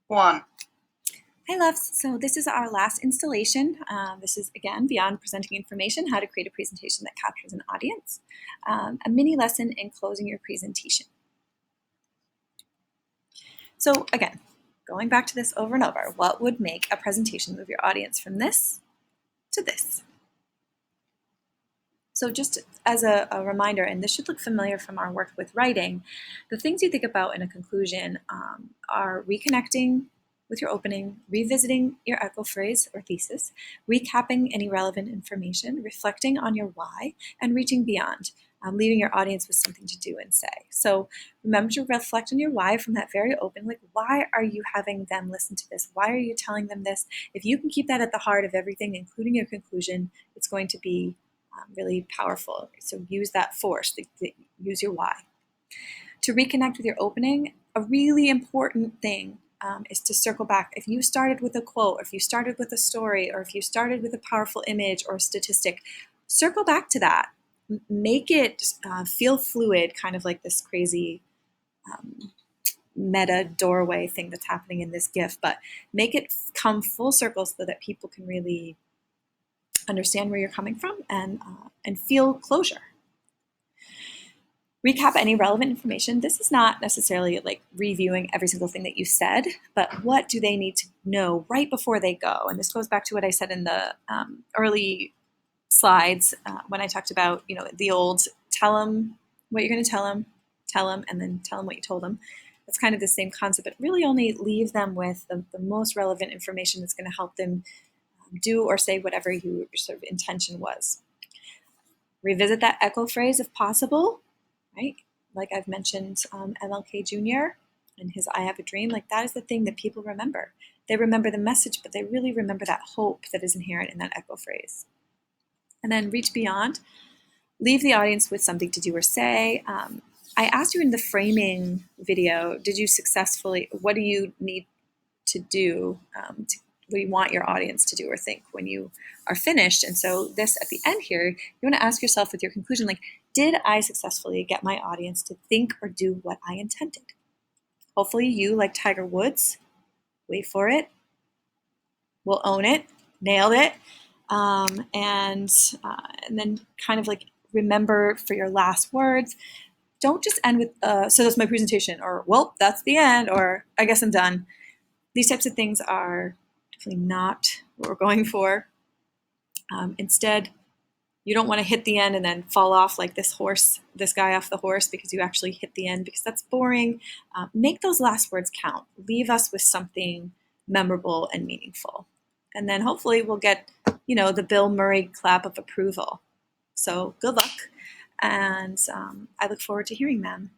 One. Hi loves, so this is our last installation. This is again, beyond presenting information, how to create a presentation that captures an audience. A mini lesson in closing your presentation. So again, going back to this over and over, what would make a presentation move your audience from this to this? So just as a reminder, and this should look familiar from our work with writing, the things you think about in a conclusion are reconnecting with your opening, revisiting your echo phrase or thesis, recapping any relevant information, reflecting on your why, and reaching beyond, leaving your audience with something to do and say. So remember to reflect on your why from that very open, like why are you having them listen to this? Why are you telling them this? If you can keep that at the heart of everything, including your conclusion, it's going to be really powerful. So use that force, use your why. To reconnect with your opening, a really important thing is to circle back. If you started with a quote, or if you started with a story, or if you started with a powerful image or a statistic, circle back to that. Make it feel fluid, kind of like this crazy meta doorway thing that's happening in this GIF, but make it come full circle so that people can really understand where you're coming from and feel closure. Recap any relevant information. This is not necessarily like reviewing every single thing that you said, but what do they need to know right before they go? And this goes back to what I said in the early slides when I talked about, the old tell them what you're going to tell them, and then tell them what you told them. It's kind of the same concept, but really only leave them with the most relevant information that's going to help them do or say whatever your sort of intention was. Revisit that echo phrase if possible, right? Like I've mentioned MLK Jr. and his I Have a Dream, like that is the thing that people remember. They remember the message, but they really remember that hope that is inherent in that echo phrase. And then reach beyond. Leave the audience with something to do or say. I asked you in the framing video, what do you need to do, what you want your audience to do or think when you are finished? And so this at the end here, you want to ask yourself with your conclusion, like, did I successfully get my audience to think or do what I intended? Hopefully you, like Tiger Woods, wait for it, will own it, nailed it, and then kind of like remember for your last words, don't just end with, so that's my presentation, or, well, that's the end, or I guess I'm done. These types of things are definitely not what we're going for. Instead, you don't want to hit the end and then fall off like this guy off the horse because you actually hit the end, because that's boring. Make those last words count. Leave us with something memorable and meaningful. And then hopefully we'll get, the Bill Murray clap of approval. So good luck. And I look forward to hearing them.